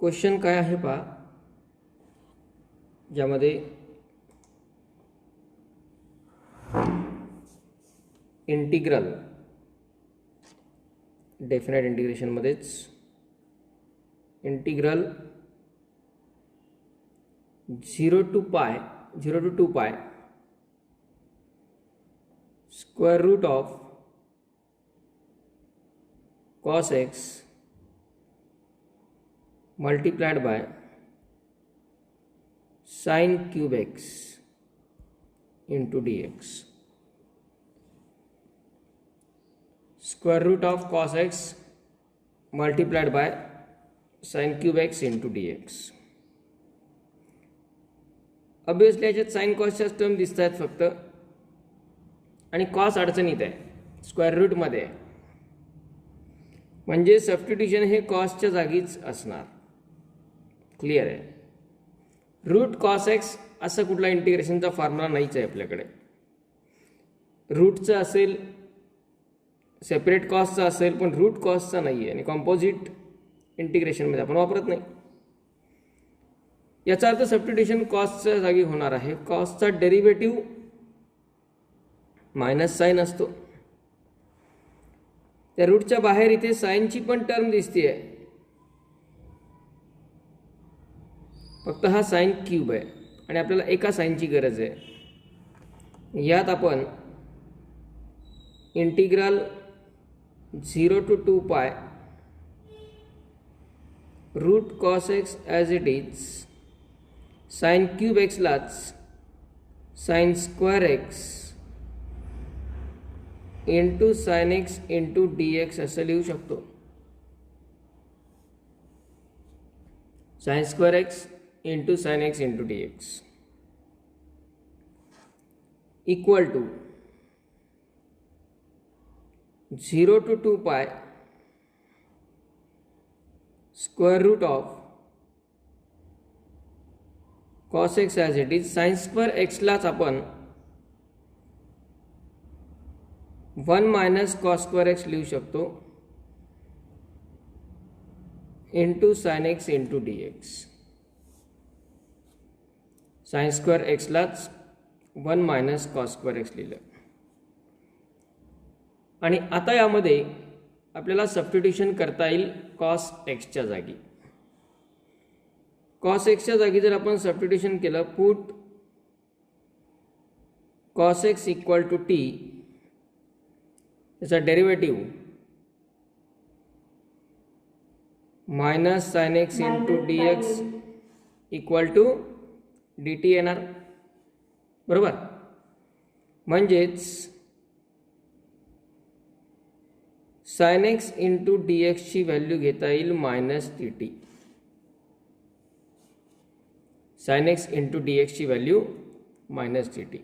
Question काय आहे पहा, ज्यामध्ये इंटिग्रल डेफिनेट इंटिग्रेशन मध्येच integral 0 to 2 pi square root of cos x multiplied by sin cube x into dx. Square root of cos x multiplied by sin cube x into dx. Obviously याच्यात sign कॉसच्याच term दिसत आहेत फक्त, आणि cos अडचणीत आहे, square रूटमध्ये आहे, म्हणजे substitution हे कॉसच्या जागीच असणार. क्लिअर आहे. रूट कॉस एक्स असा कुठला इंटिग्रेशनचा फॉर्म्युला नाहीच आहे आपल्याकडे. रूटचा असेल, सेपरेट कॉसचा असेल, पण रूट कॉसचा नाही आहे, आणि कॉम्पोजिट इंटिग्रेशनमध्ये आपण वापरत नाही. याचा अर्थ सबस्टिट्यूशन कॉसच्या जागी होणार आहे. कॉसचा डेरिव्हेटिव्ह मायनस साइन असतो. त्या रूटच्या बाहेर इथे साइनची पण टर्म दिसते, फक्त हा साइन क्यूब आहे, आणि आपल्याला एका साइनची गरज आहे. यात आपण integral 0 to 2 pi root cos x as it is sine cube एक्सलाच sine square x into sine x into d x असं लिहू शकतो. Sine square x into sine x into d x equal to 0 to 2 pi square root of cos x as it is. sin square x लाच आपण 1 minus cos square x लिहू शकतो into sin x into dx. sin square x लाच 1 minus cos square x लिहिलं. आणि आता यामध्ये आपल्याला सबस्टिट्यूशन करता येईल कॉस एक्सच्या जागी. कॉस एक्सच्या जागी जर आपण सबस्टिट्यूशन केलं, put cos x equal to t, त्याचा derivative minus sine x into d x equal to d t येणार, बरोबर. म्हणजेच साइन एक्स इंटू डी एक्सची व्हॅल्यू घेता येईल minus t t. Sine x into d एक्सची व्हॅल्यू मायनस टी टी.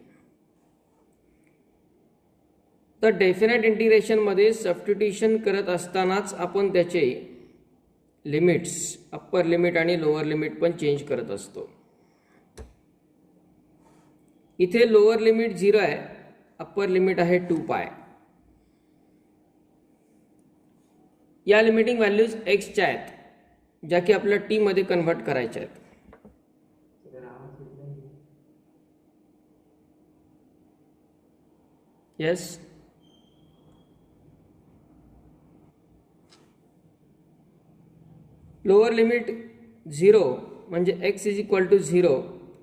तर definite इंटिग्रेशनमध्ये सबस्टिट्यूशन करत असतानाच आपण त्याचे लिमिट्स, अप्पर लिमिट आणि लोअर लिमिट पण चेंज करत असतो. इथे लोअर लिमिट 0 आहे, अप्पर लिमिट आहे 2 pi. या लिमिटिंग व्हॅल्यूज एक्सच्या आहेत, ज्या की आपल्याला टी मध्ये कन्व्हर्ट करायच्या आहेत. येस, लोअर लिमिट 0 म्हणजे एक्स इज इक्वल टू 0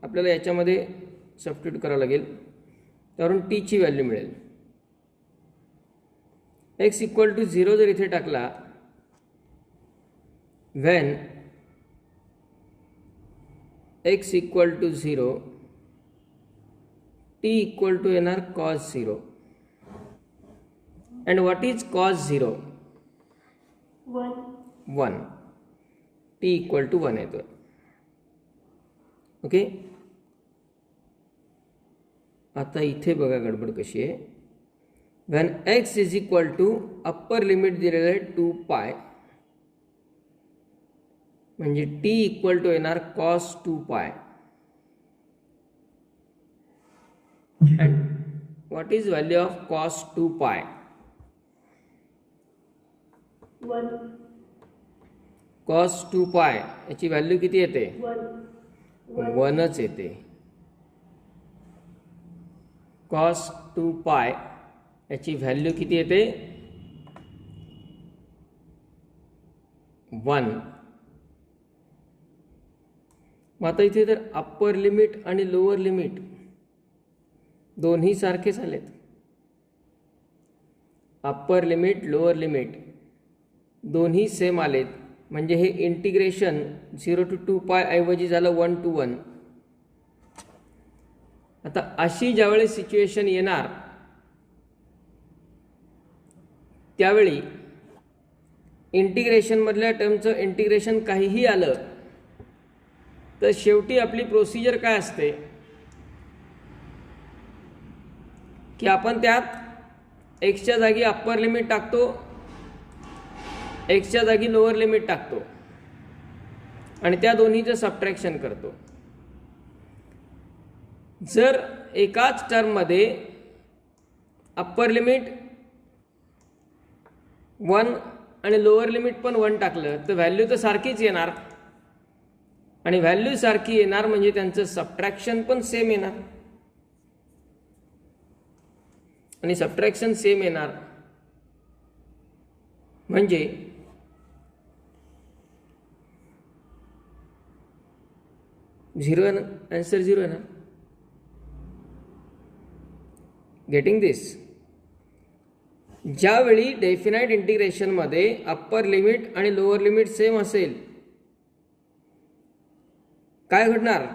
आपल्याला याच्यामध्ये सबस्टिट्यूट करावं लागेल, त्यावरून टीची व्हॅल्यू मिळेल. एक्स इक्वल टू 0 जर इथे टाकला, when x equal to 0 t equal to येणार cos 0. and what is cos 0? 1. t equal to 1 येतो. ओके, आता इथे बघा गडबड कशी आहे. when x is equal to upper limit दिलेलं आहे 2 pi, म्हणजे टी इक्वल टू येणार cos 2 pi. and what is value of cos 2 pi? 1. cos 2π याची व्हॅल्यू किती येते? 1च येते. cos 2π याची व्हॅल्यू किती येते? 1. मग आता इथे तर अप्पर लिमिट आणि लोअर लिमिट दोन्ही सारखेच आलेत. अप्पर लिमिट लोअर लिमिट दोन्ही सेम आलेत. म्हणजे हे इंटिग्रेशन 0 to 2π ऐवजी झालं 1 to 1. आता अशी ज्यावेळी सिच्युएशन येणार त्यावेळी इंटिग्रेशन मधल्या टर्मचं इंटिग्रेशन काहीही आलं तर शेवटी आपली प्रोसिजर काय असते की आपण त्यात एक्सच्या जागी अप्पर लिमिट टाकतो, एक्सच्या जागी लोअर लिमिट टाकतो आणि त्या दोन्हीचं सबट्रॅक्शन करतो. जर एकाच टर्ममध्ये अप्पर लिमिट 1 आणि लोअर लिमिट पण 1 टाकलं तर व्हॅल्यू तर सारखीच येणार आणि व्हॅल्यू सारखी येणार म्हणजे त्यांचं सबट्रॅक्शन पण सेम येणार आणि सबट्रॅक्शन सेम येणार म्हणजे झिरो येणार. आन्सर 0 येणार. गेटिंग दिस? ज्यावेळी डेफिनाइट इंटिग्रेशनमध्ये अप्पर लिमिट आणि लोअर लिमिट सेम असेल काय घडणार?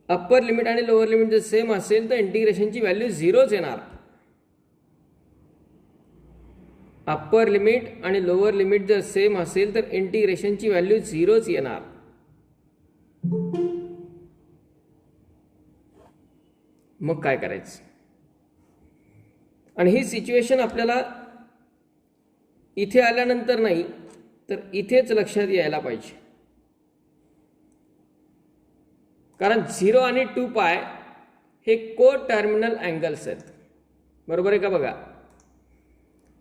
अप्पर लिमिट आणि लोअर लिमिट जर सेम असेल तर इंटिग्रेशनची व्हॅल्यू 0च येणार. अप्पर लिमिट आणि लोअर लिमिट जर सेम असेल तर इंटिग्रेशनची व्हॅल्यू 0च येणार. मग काय करायचं? आणि ही सिच्युएशन आपल्याला इथे आल्यानंतर नाही तर इथेच लक्षात यायला पाहिजे. कारण 0 आणि 2π हे को टर्मिनल अँगल्स आहेत. बरोबर आहे का? बघा,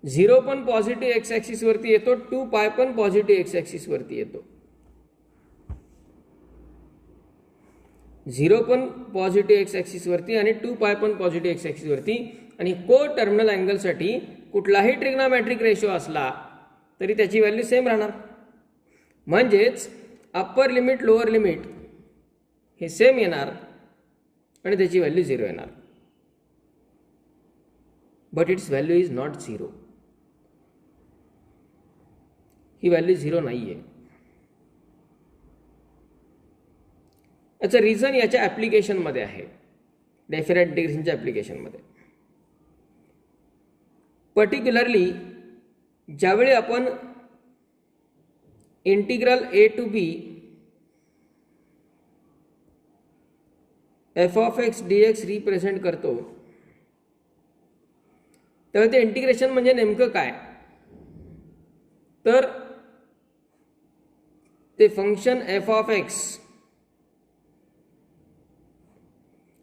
0 पण पॉझिटिव्ह एक्स ॲक्सिस वरती येतो, 2π पण पॉझिटिव्ह एक्स ॲक्सिस वरती येतो. 0 पण पॉझिटिव्ह एक्स ॲक्सिस वरती आणि 2π पण पॉझिटिव्ह एक्स ॲक्सिस वरती. आणि को टर्मिनल अँगलसाठी कुठलाही ट्रिग्नोमेट्रिक रेशो असला तरी त्याची व्हॅल्यू सेम राहणार. म्हणजेच अप्पर लिमिट लोअर लिमिट हे सेम येणार आणि त्याची व्हॅल्यू 0 येणार. But it's value is not 0. He value 0 नाही आहे. याचं रिझन याच्या ॲप्लिकेशनमध्ये आहे, डेफिनाइट इंटिग्रेशनच्या ॲप्लिकेशनमध्ये. पर्टिक्युलरली ज्यावेळी आपण integral a to b f of x dx represent करतो त्यावेळी ते इंटिग्रेशन म्हणजे नेमकं काय? तर ते function f of x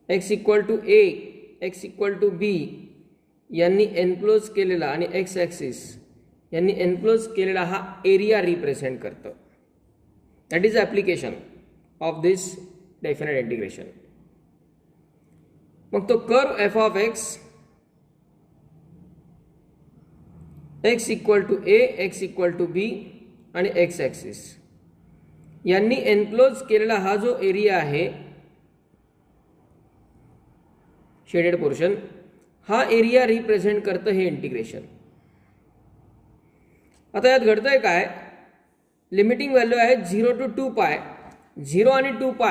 x equal to a x equal to b यांनी एनक्लोज केलेला आणि एक्स ॲक्सिस यांनी एनक्लोज केलेला हा एरिया रिप्रेझेंट करतं. That is application of this definite integration. मग तो curve f of x x equal to a x equal to b आणि एक्स ॲक्सिस यांनी एनक्लोज केलेला हा जो एरिया आहे शेडेड पोर्शन, हा एरिया रिप्रेझेंट करतं हे इंटिग्रेशन. आता यात घडतंय काय? लिमिटिंग व्हॅल्यू आहे 0 to 2π. 0 आणि 2π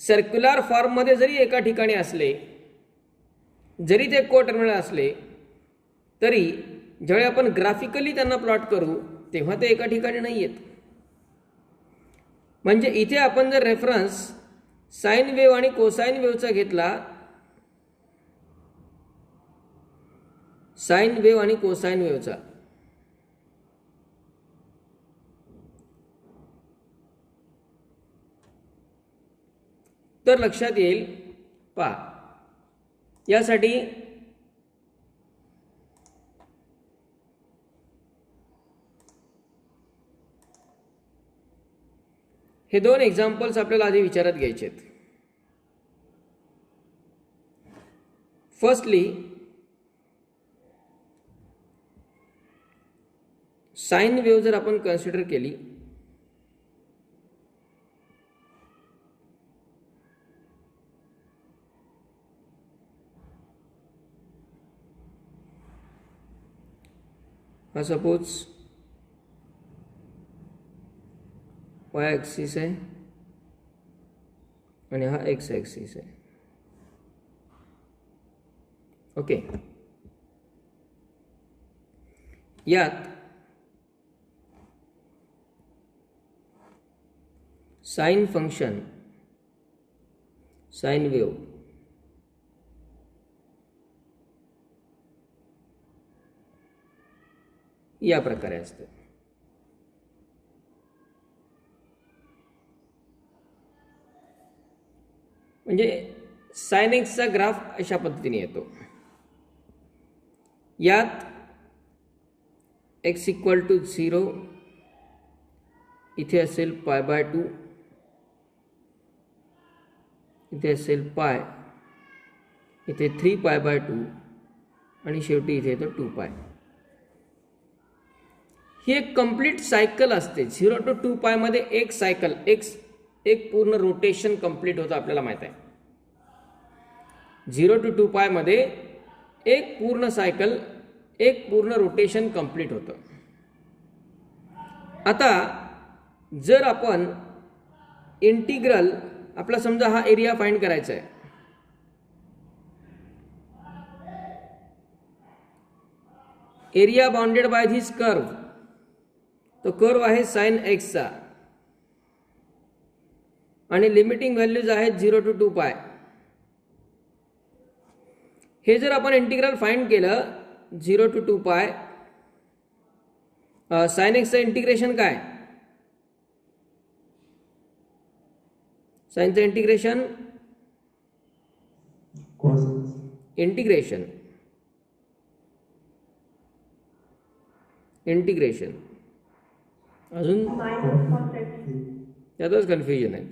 सर्क्युलर फॉर्ममध्ये जरी एका ठिकाणी असले, जरी ते को टर्मिनल असले, तरी ज्यावेळी आपण ग्राफिकली त्यांना प्लॉट करू तेव्हा ते एका ठिकाणी नाही आहेत. म्हणजे इथे आपण जर रेफरन्स साइन वेव्ह आणि कोसाइन वेव्हचा घेतला, साइन वेव्ह आणि कोसाइन वेव्हचा, तर लक्षात येईल. पहा, यासाठी हे दोन एक्झाम्पल्स आपल्याला आधी विचारात घ्यायचे आहेत. फर्स्टली साइन वेव्ह जर आपण कन्सिडर केली हा सपोज y ॲक्सिस आहे आणि हा x ॲक्सिस आहे. ओके, यात साइन फंक्शन साइन वेव्ह या प्रकारे असते. म्हणजे साइन एक्सचा ग्राफ अशा पद्धतीने येतो. यात x इक्वल टू 0 इथे असेल π/2, इथे असेल पाय, इथे 3π/2 आणि शेवटी इथे येतो 2π. ही एक कंप्लीट सायकल असते. 0 to 2π मध्ये एक सायकल, एक पूर्ण रोटेशन कंप्लीट होतं आपल्याला माहित आहे. 0 to 2π मध्ये एक पूर्ण सायकल, एक पूर्ण रोटेशन कंप्लीट होतं. आता जर आपण इंटिग्रल, आपला समजा हा एरिया फाइंड करायचा आहे. Area bounded by this curve, तो कर्व आहे साइन एक्सचा आणि लिमिटिंग व्हॅल्यूज आहेत 0 to 2π. हे जर आपण इंटिग्रल फाइंड केलं 0 to 2π, साइन एक्सचं इंटिग्रेशन काय? साइनचं इंटिग्रेशन इंटिग्रेशन अजून त्यातच कन्फ्युजन आहेत.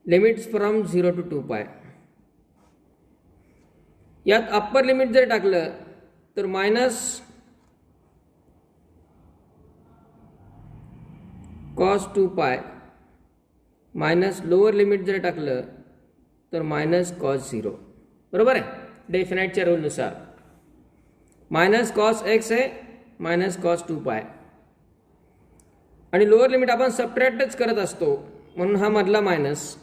Limits from 0 to 2π. यात अप्पर लिमिट जर टाकलं तर minus cos 2π, minus lower limit जर टाकलं तर मायनस cos 0. बरोबर आहे, डेफिनेटच्या रूलनुसार मायनस cos x आहे, मायनस cos 2π आणि लोअर लिमिट आपण सबट्रॅक्टच करत असतो म्हणून हा मधला मायनस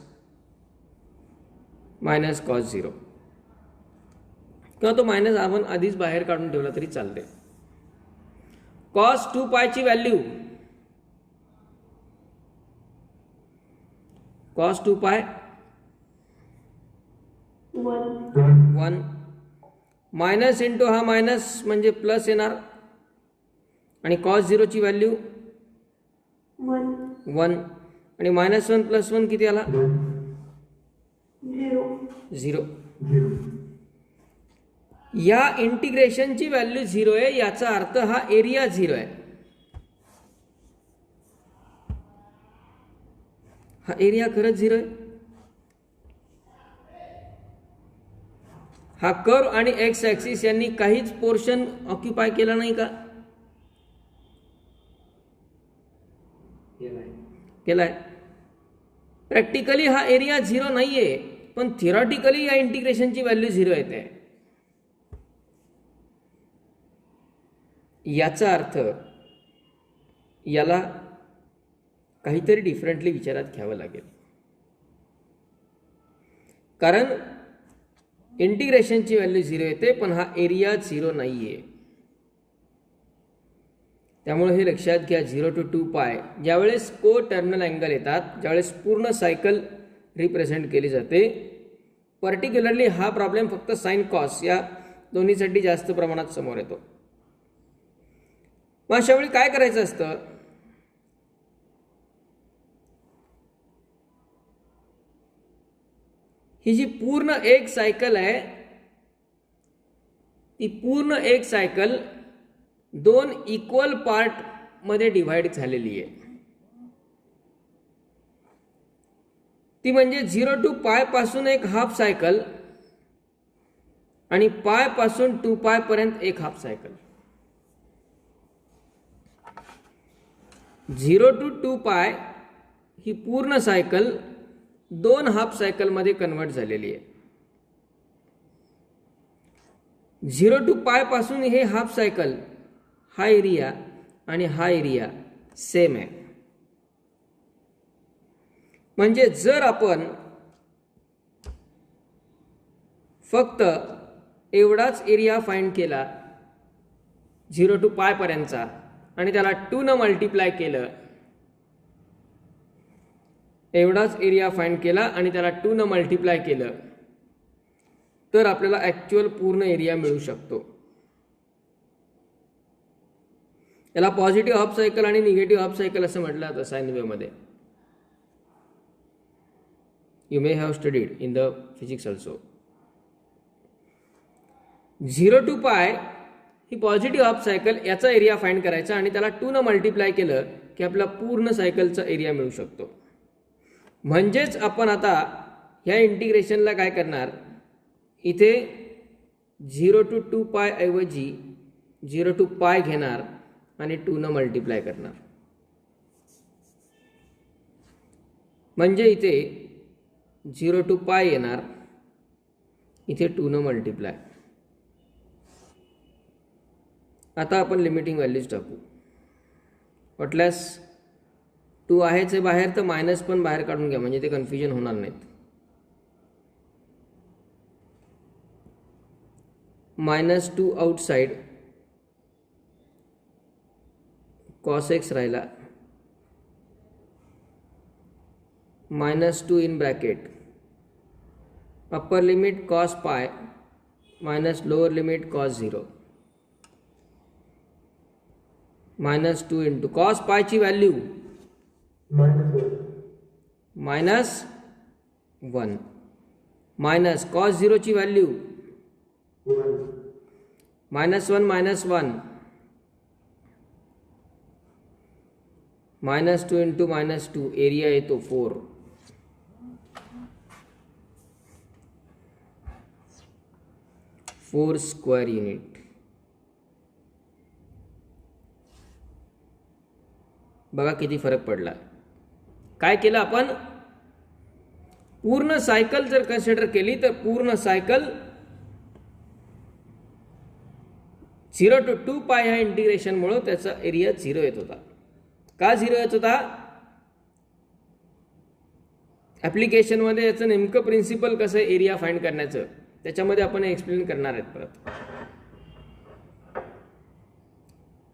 cos 0 किंवा तो मायनस आपण आधीच बाहेर काढून ठेवला तरी चालते. cos 2π ची व्हॅल्यू cos 2π 1 मायनस इंटू हा मायनस म्हणजे प्लस येणार आणि cos 0 ची व्हॅल्यू 1 आणि -1 + 1 किती आला? 0. या इंटिग्रेशनची व्हॅल्यू 0 आहे, याचा अर्थ हा एरिया 0 आहे. हा एरिया खरंच 0 आहे. हा कर्व आणि एक्स ॲक्सिस यांनी काहीच पोर्शन ऑक्युपाय केला नाही का? केलाय. प्रॅक्टिकली हा एरिया 0 नाहीये, पण थिअरॉटिकली या इंटिग्रेशनची व्हॅल्यू 0 येते. याचा अर्थ याला काहीतरी डिफरंटली विचारात घ्यावं लागेल, कारण इंटिग्रेशनची व्हॅल्यू 0 येते पण हा एरिया 0 नाहीये. त्यामुळे हे लक्षात घ्या, 0 to 2π ज्यावेळेस को टर्मिनल अँगल येतात, ज्यावेळेस पूर्ण सायकल रिप्रेझेंट केली जाते. पर्टिक्युलरली हा प्रॉब्लेम फक्त साइन कॉस या दोन्हीसाठी जास्त प्रमाणात समोर येतो. मग अशा वेळी काय करायचं असतं? ही जी पूर्ण एक सायकल आहे, ती पूर्ण एक सायकल दोन इक्वल पार्ट मध्ये डिव्हाइड झालेली आहे. ती म्हणजे 0 to पाय पासून एक हाफ सायकल आणि पाय पासून 2 पाय पर्यंत एक हाफ सायकल. 0 to 2 पाय ही पूर्ण सायकल 2 हाफ सायकल मध्ये कन्वर्ट झालेली आहे. 0 to पाय पासून हे हाफ सायकल, हा एरिया आणि हा एरिया सेम आहे. म्हणजे जर आपण फक्त एवढाच एरिया फाइंड केला 0 to पाय पर्यंतचा आणि त्याला 2 न मल्टिप्लाय केलं, एवढाच एरिया फाइंड केला आणि त्याला 2 न मल्टिप्लाय केलं, तर आपल्याला ॲक्च्युअल पूर्ण एरिया मिळू शकतो. याला पॉझिटिव्ह हाफ सायकल आणि निगेटिव्ह हाफ सायकल असं म्हटलं जातं साइन वेव्हमध्ये. You may have studied in the physics also. 0 to पाय ही पॉझिटिव्ह हाफ सायकल, याचा एरिया फाइंड करायचा आणि त्याला 2 न मल्टिप्लाय केलं की आपला पूर्ण सायकलचा एरिया मिळू शकतो. म्हणजेच आपण आता ह्या इंटिग्रेशनला काय करणार, इथे 0 to 2 पाय ऐवजी 0 to पाय घेणार आणि 2 न मल्टिप्लाय करणार. म्हणजे इथे 0 to पाय येणार, इथे 2 न मल्टिप्लाय. आता आपण लिमिटिंग व्हॅल्यूज टाकू. वाटल्यास 2 आहेच आहे बाहेर, तर मायनस पण बाहेर काढून घ्या, म्हणजे ते कन्फ्युजन होणार नाहीत. -2 आउटसाइड, cos x राहिला, -2 in bracket, upper limit cos pi minus lower limit cos 0, -2 into cos पायची व्हॅल्यू -1 मायनस cos 0 ची व्हॅल्यू -1 -1 -2 इंटू -2, एरिया येतो 4. Square unit. बघा किती फरक पडला. काय केलं आपण, पूर्ण सायकल जर कन्सिडर केली तर पूर्ण सायकल 0 to 2 पाय ह्या इंटिग्रेशनमुळे त्याचा एरिया 0 येत होता. का 0 येत होता, ॲप्लिकेशनमध्ये याचं नेमकं प्रिन्सिपल कसं एरिया फाइंड करण्याचं, त्याच्यामध्ये आपण एक्सप्लेन करणार आहेत परत.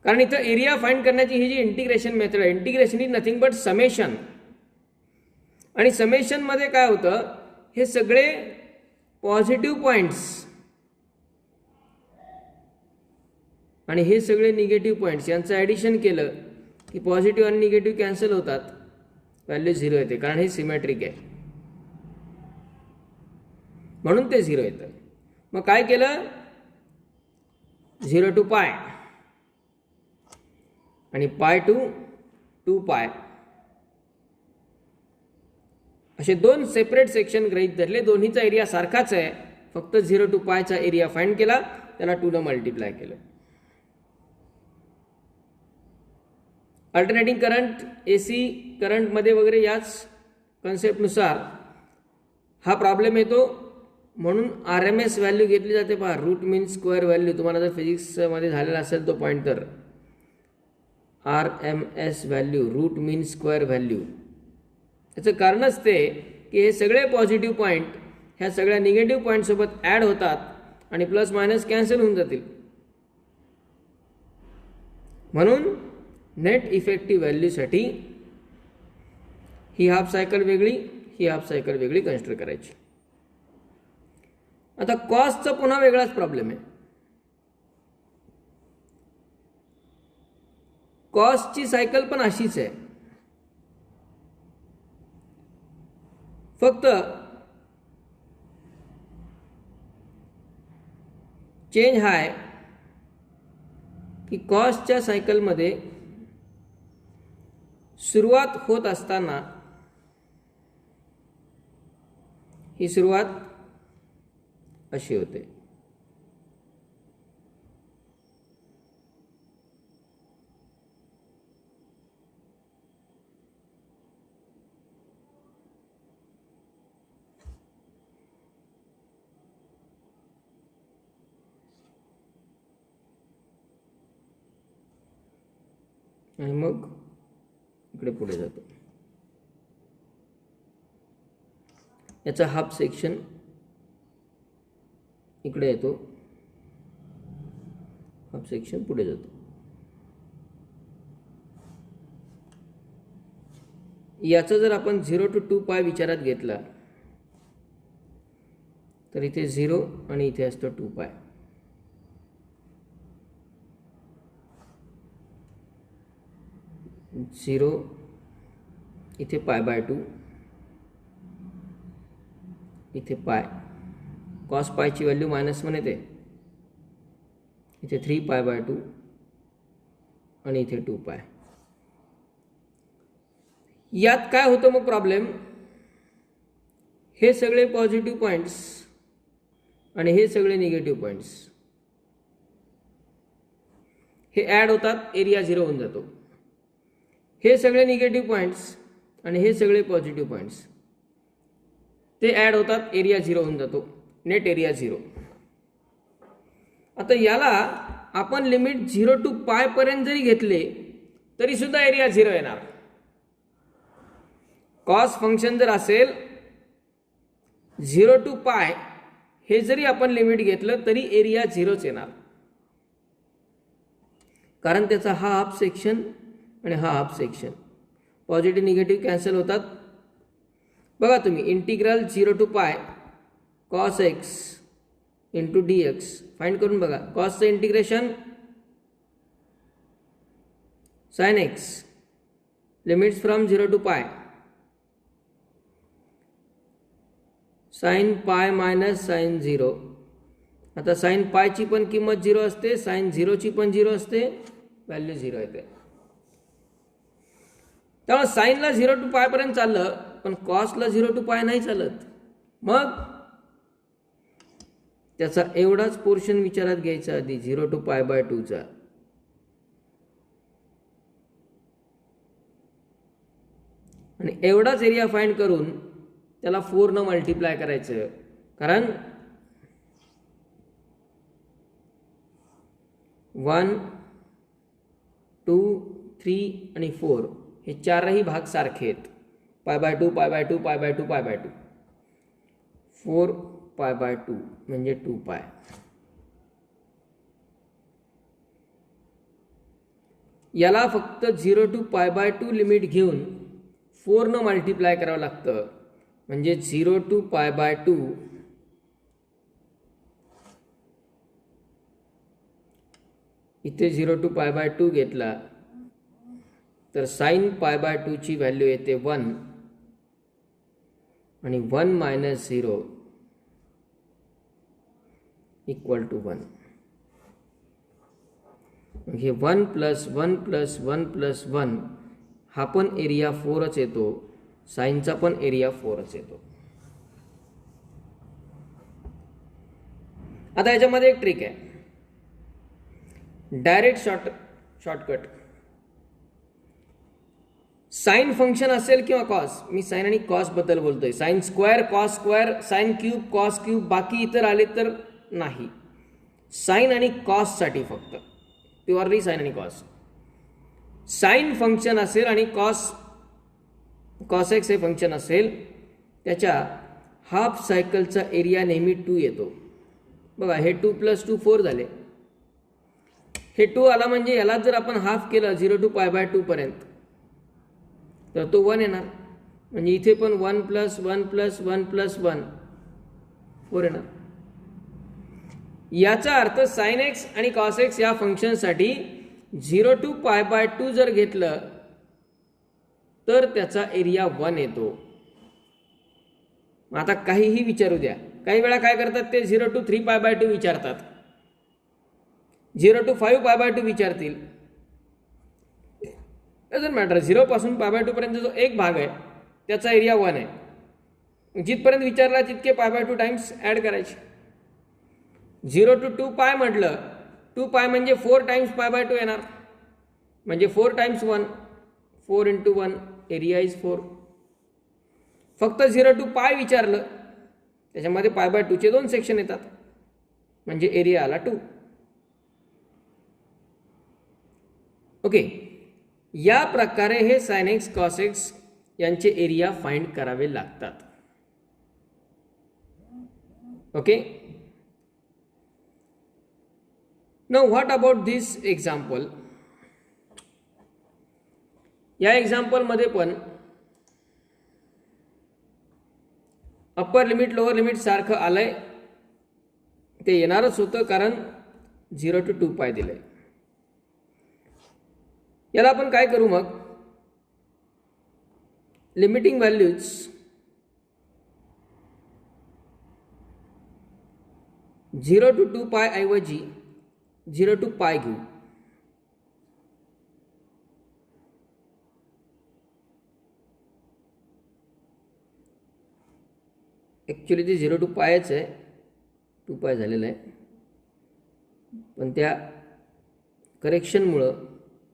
कारण इथं एरिया फाइंड करण्याची ही जी इंटिग्रेशन मेथड आहे, integration is nothing but summation. आणि समेशनमध्ये काय होतं, हे सगळे पॉझिटिव्ह पॉईंट्स आणि हे सगळे निगेटिव्ह पॉईंट्स यांचं ॲडिशन केलं की पॉझिटिव्ह आणि निगेटिव्ह कॅन्सल होतात, व्हॅल्यू 0 येते. कारण हे सिमेट्रिक आहे म्हणून ते 0 येतं. मग काय केलं, 0 to पाय आणि पाय टू 2 पाय असे 2 सेपरेट सेक्शन गृहीत धरले. दोन्हीचा एरिया सारखाच आहे, फक्त 0 to पायचा एरिया फाइंड केला, त्याला 2 न मल्टिप्लाय केलं. अल्टरनेटिंग करंट, AC करंटमध्ये वगैरे याच कन्सेप्टनुसार हा प्रॉब्लेम येतो. म्हणून RMS व्हॅल्यू घेतली जाते. पहा, रूट मीन स्क्वेअर व्हॅल्यू, तुम्हाला जर फिजिक्समध्ये झालेला असेल तो पॉईंट, तर RMS व्हॅल्यू, रूट मीन स्क्वेअर व्हॅल्यू. याचं कारणच ते की हे सगळे पॉझिटिव्ह पॉईंट ह्या सगळ्या निगेटिव्ह पॉईंटसोबत ॲड होतात आणि प्लस मायनस कॅन्सल होऊन जातील. म्हणून नेट इफेक्टिव्ह व्हॅल्यूसाठी ही हाफ सायकल वेगळी, ही हाफ सायकल वेगळी कन्सिडर करायची. आता कॉसचा पुन्हा वेगळाच प्रॉब्लेम आहे. कॉसची सायकल पण अशीच आहे, फक्त चेंज हा आहे की कॉसच्या सायकलमध्ये सुरुवात होत असताना ही सुरुवात अशी होते. आणि मग इकडे पुढे जातो. याचा हाफ सेक्शन इकडे येतो, हाफ सेक्शन पुढे जातो. याचा जर आपण 0 to 2 पाय विचारात घेतला तर इथे 0 आणि इथे असतो 2 पाय. झिरो इथे π/2, इथे पाय. कॉस पायची व्हॅल्यू -1 येते, इथे 3π/2 आणि इथे 2 पाय. यात काय होतं मग प्रॉब्लेम, हे सगळे पॉझिटिव्ह पॉईंट्स आणि हे सगळे निगेटिव्ह पॉईंट्स हे ॲड होतात, एरिया 0 होऊन जातो. हे सगळे निगेटिव्ह पॉईंट्स आणि हे सगळे पॉझिटिव्ह पॉईंट्स ते ॲड होतात, एरिया 0 होऊन जातो, नेट एरिया 0. आता याला आपण लिमिट 0 to π पर्यंत जरी घेतले तरी सुद्धा एरिया 0 येणार. कॉस फंक्शन जर असेल 0 to π हे जरी आपण लिमिट घेतलं तरी एरिया 0च येणार, कारण त्याचा हा हाफ सेक्शन आणि हा half section positive negative cancel होतात. बघा तुम्ही, integral 0 to π cos x into dx find करून बघा. कॉसचं integration sin x limits from 0 to π sin π minus sin 0. आता sin π ची पण किंमत 0 असते, sin 0 ची पण 0 असते, व्हॅल्यू 0 येते. त्यामुळे साईनला 0 to π पर्यंत चाललं, पण कॉसला 0 to π नाही चालत. मग त्याचा एवढाच पोर्शन विचारात घ्यायचा आधी 0 to π/2 चा. आणि एवढाच एरिया फाइंड करून त्याला 4 न मल्टिप्लाय करायचं, कारण 1 2 3 आणि 4 हे चारही भाग सारखे आहेत. π/2 π/2 π/2 π/2 4 π/2 म्हणजे 2 पाय. याला फक्त 0 to π/2 लिमिट घेऊन 4 न मल्टिप्लाय करावं लागतं, म्हणजे 0 to π/2 इथे 0 to π/2 घेतला तर sin π/2 ची व्हॅल्यू येते 1 आणि 1 - 0 इक्वल टू 1. हे 1 + 1 + 1 + 1 हा पण एरिया 4च येतो, साइनचा पण एरिया 4च येतो. आता याच्यामध्ये एक ट्रिक आहे, डायरेक्ट शॉर्टकट. साइन फंक्शन असेल किंवा कॉस, मी साइन आणि कॉस बद्दल बोलतोय, sine square, cos square, sine cube, cos cube, बाकी इतर आले तर नाही. साइन आणि कॉस साठी फक्त, प्युअरली साइन आणि कॉस. साइन फंक्शन असेल आणि कॉस एक्स हे फंक्शन असेल, त्याच्या हाफ सायकलचा एरिया नेहमी 2 येतो. बघा, हे 2 + 2 4 झाले. हे 2 आला म्हणजे याला जर आपण हाफ केलं 0 to π/2 पर्यंत तर तो 1 येणार, म्हणजे इथे पण 1 + 1 + 1 + 1 4 येणार. याचा अर्थ साइन एक्स आणि कॉस एक्स या फंक्शनसाठी 0 to π/2 जर घेतलं तर त्याचा एरिया 1 येतो. आता काहीही विचारू द्या, काही वेळा काय करतात ते 0 to 3π/2 विचारतात. 0 to 5 पाय बाय 2 विचारतील, डझंट मॅटर. 0 पासून पाय बाय 2 पर्यंत जो एक भाग आहे त्याचा एरिया 1 आहे. जिथपर्यंत विचारला तितके पाय बाय 2 टाइम्स ॲड करायचे. 0 to 2 पाय म्हटलं, 2 पाय म्हणजे 4 टाइम्स पाय बाय 2 येणार, म्हणजे 4 टाइम्स 1, 4 into 1 एरिया इज 4. फक्त 0 to पाय विचारलं, त्याच्यामध्ये पाय बाय 2चे 2 सेक्शन येतात, म्हणजे एरिया आला 2. ओके, या प्रकारे हे साइन एक्स कॉस एक्स यांचे एरिया फाइंड करावे लागतात. Okay, now what about this example. या एक्झाम्पलमध्ये पण अप्पर लिमिट लोअर लिमिट सारखं आलंय, ते येणारच होतं कारण 0 to 2 पाय दिलंय. याला आपण काय करू मग, लिमिटिंग व्हॅल्यूज झिरो टू 2 पाय ऐवजी 0 to पाय घेऊ. ॲक्च्युली ते 0 to पायच आहे, 2 पाय झालेलं आहे, पण त्या करेक्शनमुळं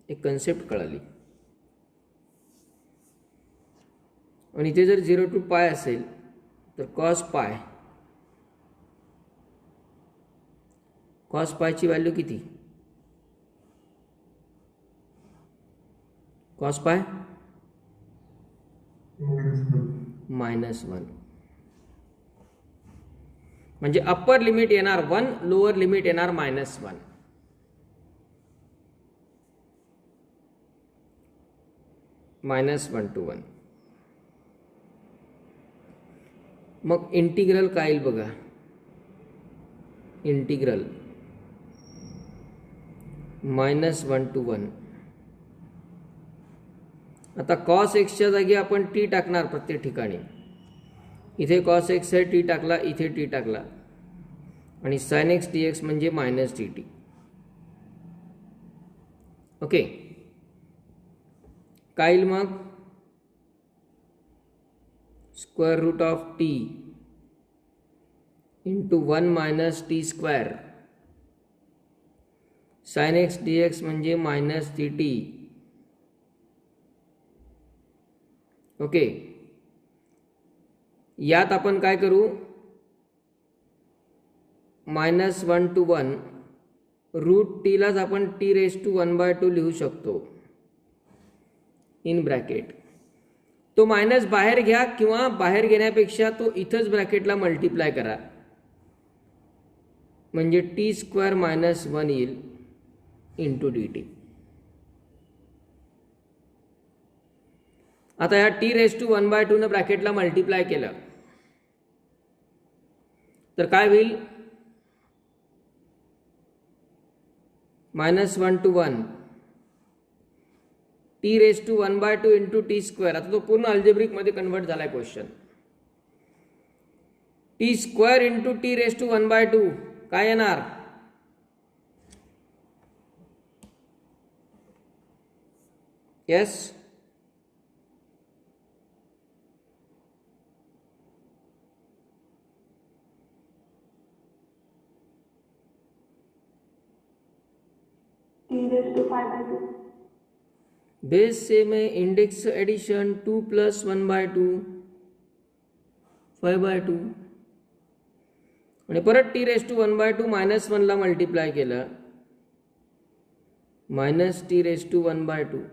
एक कन्सेप्ट कळाली. आणि इथे जर 0 to पाय असेल तर कॉस पायची व्हॅल्यू किती, कॉस पाय -1. म्हणजे अप्पर लिमिट येणार 1, लोअर लिमिट येणार -1. -1 to 1. मग इंटिग्रल काय येईल बघा, इंटिग्रल -1 to 1. आता कॉस एक्सच्या जागी आपण टी टाकणार प्रत्येक ठिकाणी. इथे कॉस एक्स आहे, टी टाकला, इथे टी टाकला, आणि साइन एक्स डी एक्स म्हणजे -dt. ओके, काय येईल मग, square root of T into 1 - t². Sine X D X म्हणजे -dt. ओके, यात आपण काय करू, -1 to 1 रूट टीलाच आपण t⁻² लिहू शकतो इन ब्रॅकेट. तो मायनस बाहेर घ्या किंवा बाहेर घेण्यापेक्षा तो इथंच ब्रॅकेटला मल्टिप्लाय करा, म्हणजे t² - 1 येईल इंटू dt. आता या t⁻² न ब्रॅकेटला मल्टिप्लाय केलं तर काय होईल, -1 to 1 t⁻² इंटू t². आता तो पूर्ण अल्जेब्रिक मध्ये कन्वर्ट झालाय क्वेश्चन. t² इंटू t⁻² काय येणार, यस, बेस सेम है, इंडेक्स एडिशन 2 + 1/2 5/2, आणि परत t⁻² -1 ला मल्टिप्लाय केलं, -t⁻².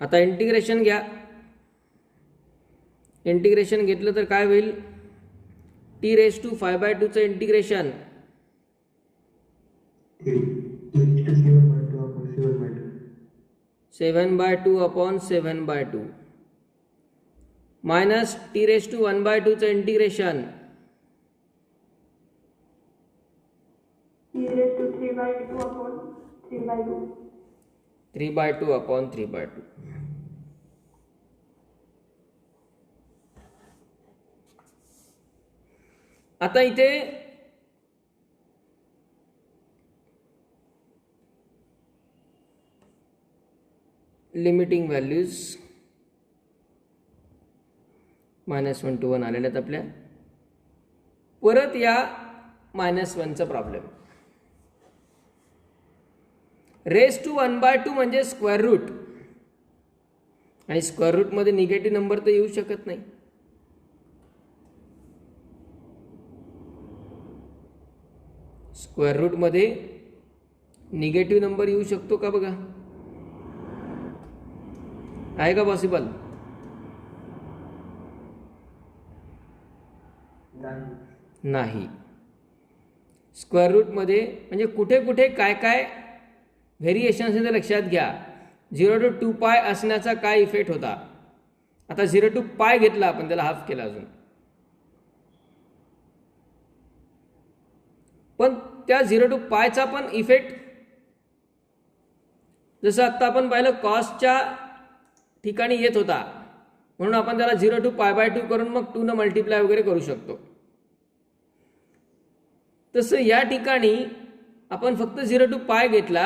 आता इंटिग्रेशन घ्या, इंटिग्रेशन घेतलं तर काय होईल, t⁻² चं इंटिग्रेशन 7/2/7/2 मायनस t⁻² चं इंटिग्रेशन 3/2/3/2. आता इथे लिमिटिंग व्हॅल्यूज -1 to 1 आलेल्या आहेत आपल्या. परत या -1चा प्रॉब्लेम. रेस टू 1/2 म्हणजे स्क्वेअर रूट, आणि स्क्वेअर रूटमध्ये निगेटिव्ह नंबर तर येऊ शकत नाही. स्क्वेअर रूटमध्ये निगेटिव्ह नंबर येऊ शकतो का बघा, आहे का पॉसिबल? नाही. स्क्वेअर रूटमध्ये म्हणजे कुठे कुठे काय काय व्हेरिएशन्स हे लक्षात घ्या. 0 to 2π असण्याचा काय इफेक्ट होता. आता 0 to π घेतला आपण, त्याला हाफ केला अजून, पण त्या 0 to π पण इफेक्ट जसं आत्ता आपण पाहिलं कॉसच्या ठिकाणी येत होता, म्हणून आपण त्याला 0 to π/2 करून मग 2 न मल्टिप्लाय वगैरे करू शकतो. तसं या ठिकाणी आपण फक्त 0 to π घेतला,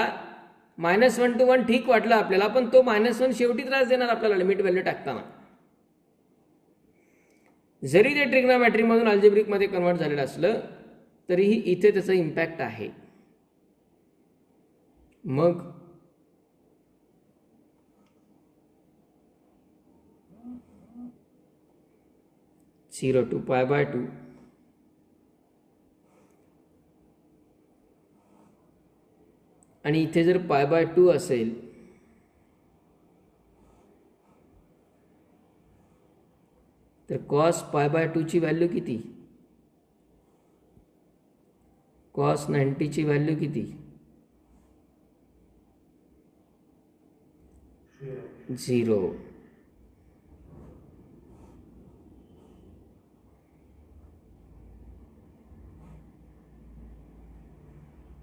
-1 to 1 ठीक वाटलं आपल्याला, पण तो -1 शेवटी त्रास देणार आपल्याला लिमिट व्हॅल्यू टाकताना. जरी ते ट्रिग्नोमेट्रीमधून अल्जेब्रिकमध्ये कन्वर्ट झालेलं असलं तरीही इथे त्याचा इम्पॅक्ट आहे. मग (0 to π/2) आणि इथे जर π/2 असेल तर cos π/2 ची व्हॅल्यू किती, cos 90 ची व्हॅल्यू किती, 0.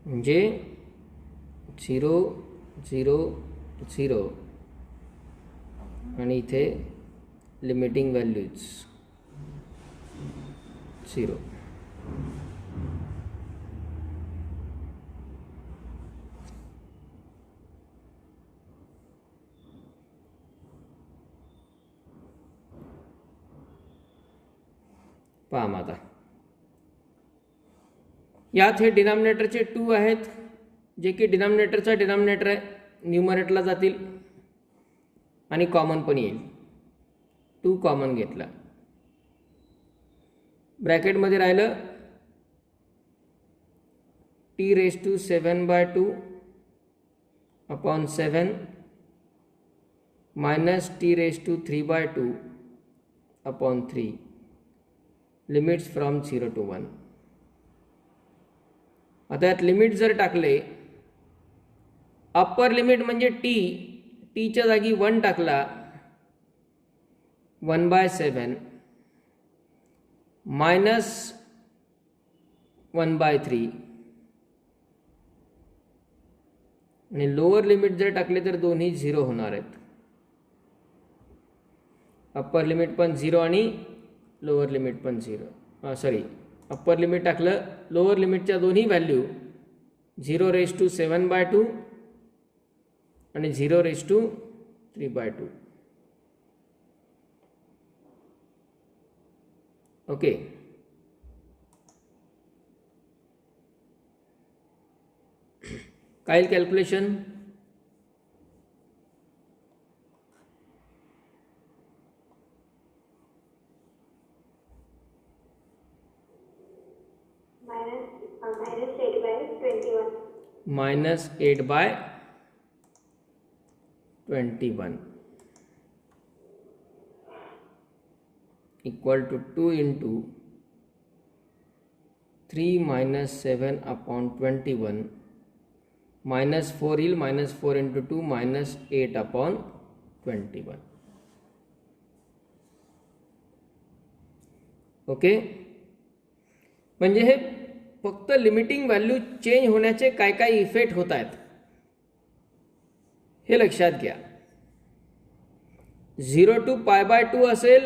म्हणजे 0 0 0 आणि इथे लिमिटिंग व्हॅल्यूज 0. पहा आता यात हे डिनॉमिनेटरचे 2 आहेत, जे की डिनॉमिनेटरचा डिनॉमिनेटर आहे, न्यूमरेटरला जातील आणि कॉमन पण येईल. 2 कॉमन घेतला, ब्रॅकेटमध्ये राहिलं t⁻7/2 upon 7 minus t⁻3/2 upon 3 limits from 0 to 1. आता यात लिमिट जर टाकले, अप्पर लिमिट म्हणजे टीच्या जागी 1 टाकला, 1/7 मायनस 1/3, आणि लोअर लिमिट जर टाकले तर दोन्ही 0 होणार आहेत. अप्पर लिमिट पण 0 आणि लोअर लिमिट पण 0. अप्पर लिमिट टाकलं, लोअर लिमिटच्या दोन्ही व्हॅल्यू 0⁻7/2 आणि 0⁻3/2. ओके. काय calculation? -8/21 equal to 2 into 3 - 7 upon 21 -4 येईल, -4 into 2 -8 upon 21. ओके. म्हणजे हे फक्त लिमिटिंग व्हॅल्यू चेंज होण्याचे काय काय इफेक्ट होत आहेत हे लक्षात घ्या. 0 to π/2 असेल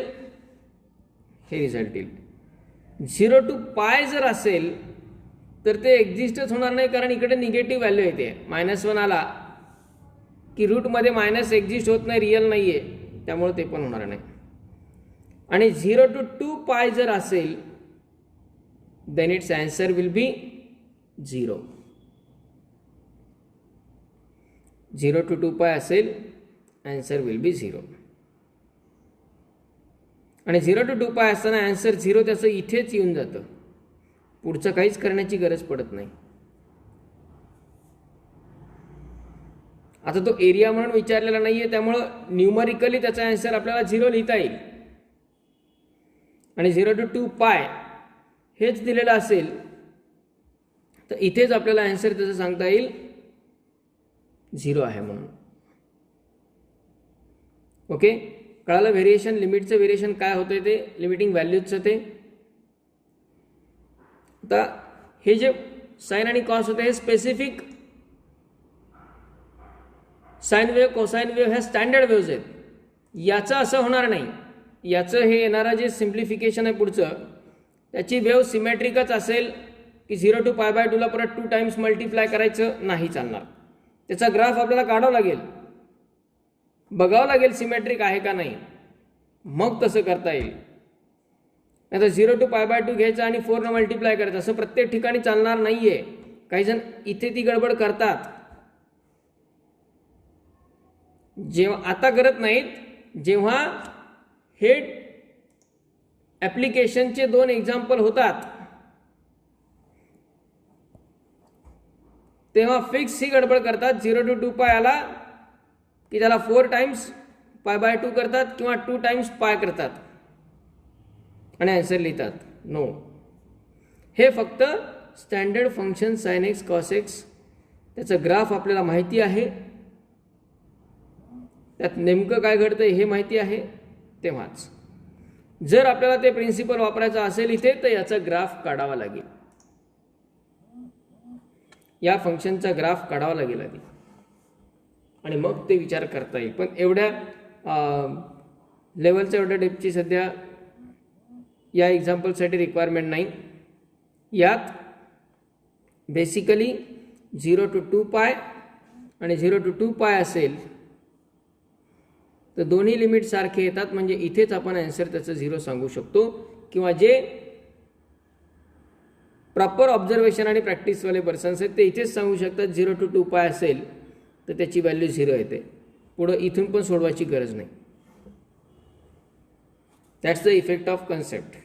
हे रिझल्ट येईल, 0 to पाय जर असेल तर ते एक्झिस्टच होणार नाही, कारण इकडे निगेटिव्ह व्हॅल्यू येते. -1 आला की रूटमध्ये मायनस एक्झिस्ट होत नाही, रिअल नाही आहे, त्यामुळे ते पण होणार नाही. आणि 0 to 2 पाय जर असेल then its answer will be 0. 0 to 2 पाय असेल आन्सर विल बी 0. आणि 0 to 2 पाय असताना आन्सर 0 त्याचं इथेच येऊन जातं, पुढचं काहीच करण्याची गरज पडत नाही. आता तो एरिया म्हणून विचारलेला नाहीये, त्यामुळं न्यूमरिकली त्याचा आन्सर आपल्याला 0 लिहिता येईल. आणि 0 to 2 पाय हेच दिलेलं असेल तर इथेच आपल्याला आन्सर त्याचं सांगता येईल 0 आहे म्हणून. ओके, कळालं व्हेरिएशन, लिमिटचं व्हेरिएशन काय होतंय ते, लिमिटिंग व्हॅल्यूजचं ते. आता हे जे साइन आणि कॉस होते हे specific sine wave, cosine wave ह्या स्टँडर्ड वेव्हज आहेत. याचं असं होणार नाही. याचं हे येणारं जे सिम्प्लिफिकेशन आहे पुढचं, त्याची वेव्ह सिमेट्रिकच असेल की 0 to π/2 ला परत 2 टाइम्स मल्टिप्लाय करायचं नाही चालणार. त्याचा ग्राफ आपल्याला काढावा लागेल, बघावं लागेल सिमेट्रिक आहे का नाही, मग तसं करता येईल. नाही तर 0 to π/2 घ्यायचं आणि 4 ने मल्टिप्लाय करायचं, असं प्रत्येक ठिकाणी चालणार नाहीये. काही जण इथे ती गडबड करतात, जेव्हा आता करत नाहीत. जेव्हा हे ॲप्लिकेशनचे 2 एक्झाम्पल होतात तेव्हा फिक्स ही गडबड करतात. 0 to 2 पाय आला की त्याला 4 टाइम्स π/2 करतात किंवा 2 टाइम्स पाय करतात आणि आन्सर लिहितात. नो, हे फक्त standard function sine x cos x, त्याचं ग्राफ आपल्याला माहिती आहे, त्यात नेमकं काय घडतंय हे माहिती आहे, तेव्हाच. जर आपल्याला ते प्रिन्सिपल वापरायचं असेल इथे तर याचा ग्राफ काढावा लागेल, या फंक्शनचा ग्राफ काढावा लागेल आधी, आणि मग ते विचार करता येईल. पण एवढ्या लेवलच्या एवढ्या डेप्थची सध्या या एक्झाम्पलसाठी रिक्वायरमेंट नाही. यात बेसिकली 0 to 2 पाय आणि 0 to 2 पाय असेल तर दोन्ही लिमिट सारखे येतात, म्हणजे इथेच आपण आन्सर त्याचं 0 सांगू शकतो. किंवा जे प्रॉपर ऑब्झर्वेशन आणि प्रॅक्टिसवाले पर्सन्स आहेत ते इथेच सांगू शकतात 0 to 2 पाय असेल तर त्याची व्हॅल्यू 0 येते, पुढं इथून पण सोडवायची गरज नाही. That's the effect of concept.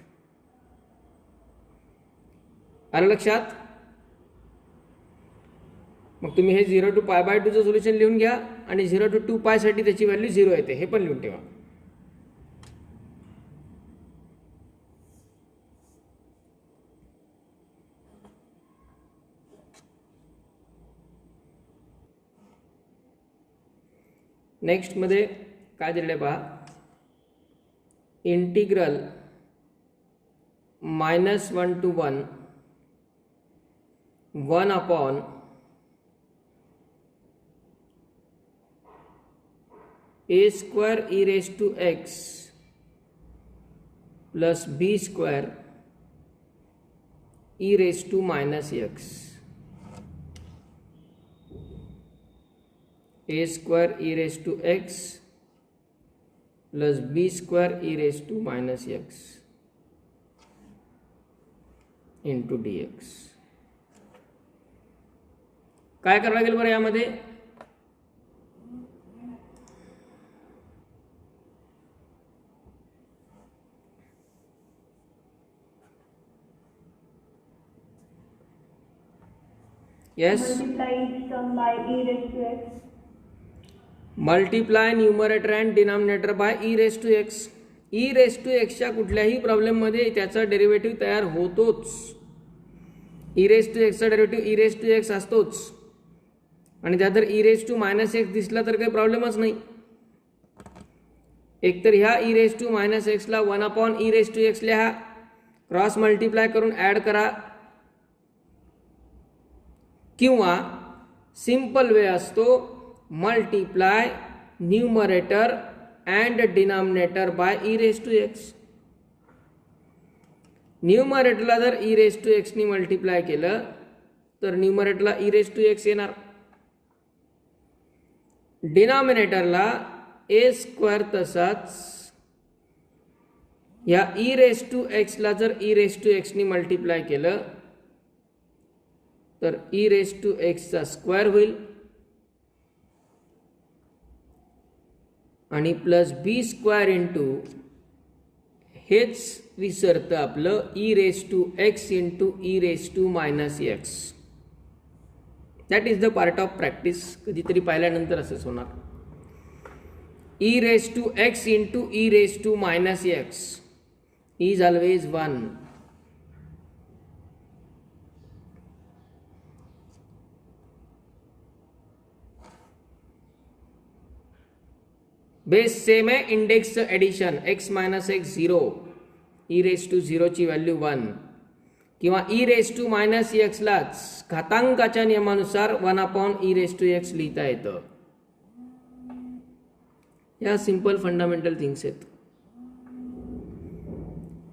आलं लक्षात? मग तुम्ही हे 0 to π/2 चं सोल्युशन लिहून घ्या आणि 0 to 2 पायसाठी त्याची व्हॅल्यू 0 येते हे पण लिहून ठेवा. नेक्स्ट मध्ये काय दिलेलं पहा, integral -1 to 1 upon a² e⁻x plus b² e⁻−x. a² e⁻x plus b² e⁻−x into dx. काय करावं लागेल बरं यामध्ये? Yes. Multiply each term by e⁻x. Multiply numerator and denominator by e⁻x. e⁻x च्या कुठल्याही प्रॉब्लेम मध्ये त्याचा डेरिव्हेटिव्ह तयार होतोच. e⁻x चा डेरिव्हेटिव्ह e⁻x असतोच, आणि त्यात जर e⁻−x दिसला तर काही प्रॉब्लेमच नाही. एकतर ह्या e⁻−x ला 1/e⁻x लिहा, क्रॉस मल्टिप्लाय करून ॲड करा, किंवा सिंपल वे असतो multiply numerator and denominator by e⁻x. न्यूमरेटरला जर ई रेस टू एक्सनी मल्टिप्लाय केलं तर न्यूमरेटरला ई रेस टू एक्स येणार. डिनॉमिनेटरला ए स्क्वेअर तसाच या ई रेस टू एक्सला जर ई रेस टू एक्सनी मल्टिप्लाय केलं तर ई रेस टू एक्सचा स्क्वेअर होईल आणि प्लस बी स्क्वेअर इंटू हेच विसरतं आपलं e raise to x into e raise to minus x. That is the part of practice. कधीतरी पाहिल्यानंतर असंच होणार. E raise to x into e raise to minus x is always 1. Base same आहे. इंडेक्सचं addition x minus x 0, e raise to 0ची value 1 किंवा E raise to minus एक्सलाच घातांकाच्या नियमानुसार 1 E raise to x लिहिता येतं. या सिंपल फंडामेंटल थिंग्स आहेत.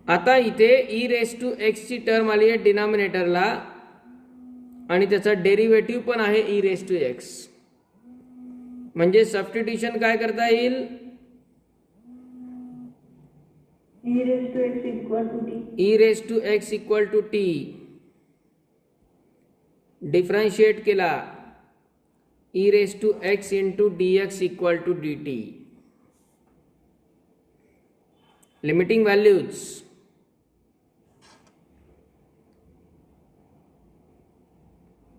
आता इथे ई रेस टू एक्सची टर्म आली आहे डिनॉमिनेटरला आणि त्याचा डेरिव्हेटिव्ह पण आहे ई रेस टू एक्स. म्हणजे सबस्टिट्यूशन काय करता येईल? e raised to x equal to t. E raise to x equal to t differentiate केला e raise to x into d x equal to d t. Limiting values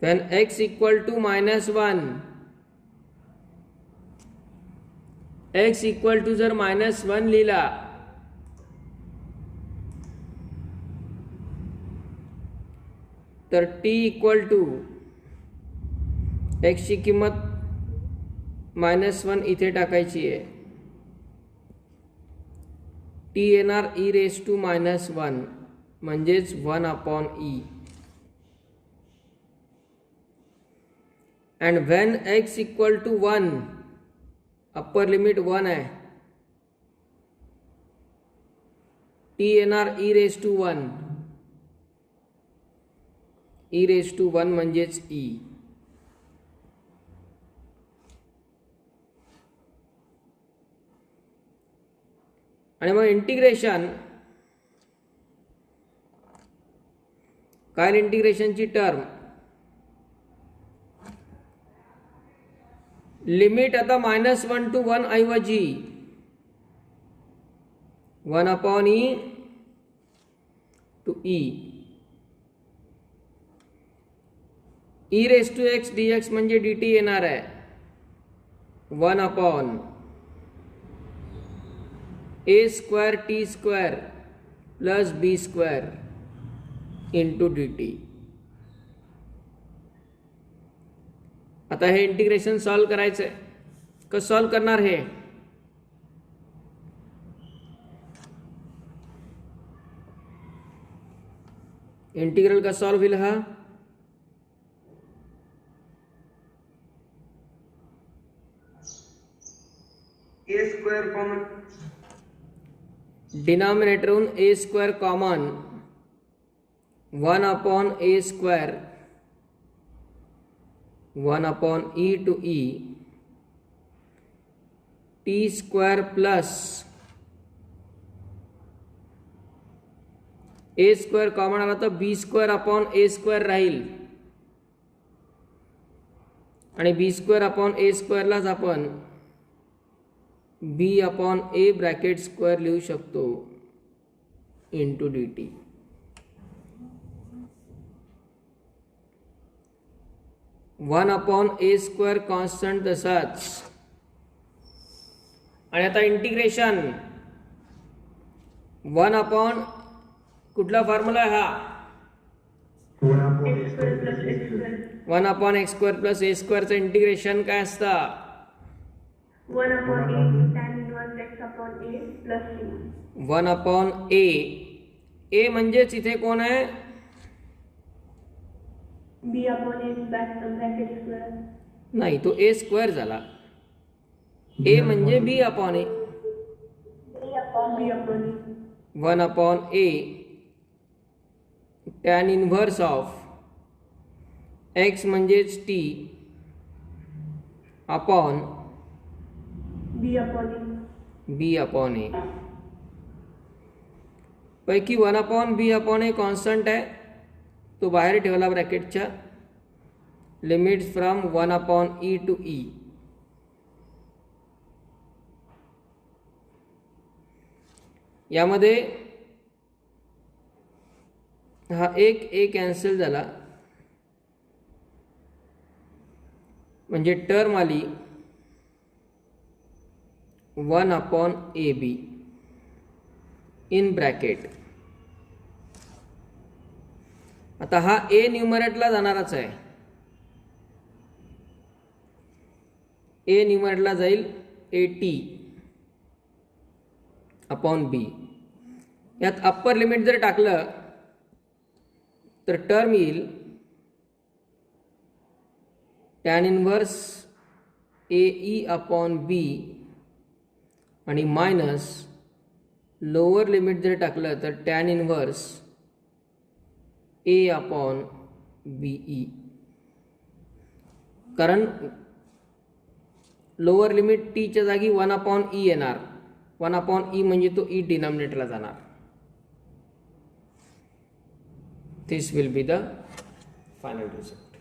when x equal to -1, x equal to जर -1 लिहिला तर t equal to x ची किंमत -1 इथे टाकायची आहे. t येणार e रेस टू -1 म्हणजेच 1/e. and when x equal to 1 upper limit 1 आहे t येणार e raise to 1, e raise to 1 म्हणजेच e. आणि मग इंटिग्रेशन काय? इंटिग्रेशनची टर्म लिमिट आता -1 to 1 ऐवजी 1/e to e. e raise to X dx म्हणजे dt येणार आहे 1/a square t square plus b square into dt. आता हे इंटिग्रेशन सॉल्व करायचं आहे. कसं सॉल्व करणार हे? इंटिग्रल का सॉल्व होईल हा ए स्क्वेअर कॉमन डिनॉमिनेटरहून a square common 1/a square 1/e to e t square plus a square common आला तर b square upon a square राहील आणि बी स्क्वेअर अपॉन ए स्क्वेअरलाच आपण b upon a bracket square लिहू शकतो into d t. 1/a square constant तसाच. आणि आता इंटिग्रेशन 1 कुठला फॉर्म्युला आहे हा? 1 1/x स्क्वेअर प्लस ए स्क्वेअरचं इंटिग्रेशन काय असतं? 1/a tan inverse x upon a plus c. 1/a. a म्हणजेच इथे कोण आहे? b upon a bracket square. नाही, तो ए स्क्वेअर झाला. ए म्हणजे b upon a. b upon a. 1/a tan inverse of x म्हणजेच t upon B upon A. B upon a. पैकी 1 upon b upon a constant आहे, तो बाहेर ठेवला ब्रॅकेटच्या. Limits from 1 upon e to e. यामध्ये हा एक ए कॅन्सल झाला, म्हणजे टर्म आली 1 upon A be in bracket. आता हा ए न्यूमरेटला जाणारच आहे. ए न्यूमरेटला जाईल ए टी अपॉन बी. यात अप्पर लिमिट जर टाकलं तर टर्म येईल टॅन इनव्हर्स ए ई अपॉन बी आणि मायनस लोअर लिमिट जर टाकलं तर टॅन इनव्हर्स ए अपॉन बी ई. कारण लोअर लिमिट टीच्या जागी 1 अपॉन ई येणार. 1 अपॉन ई म्हणजे तो ई डिनॉमिनेटरला जाणार. This will be the final result.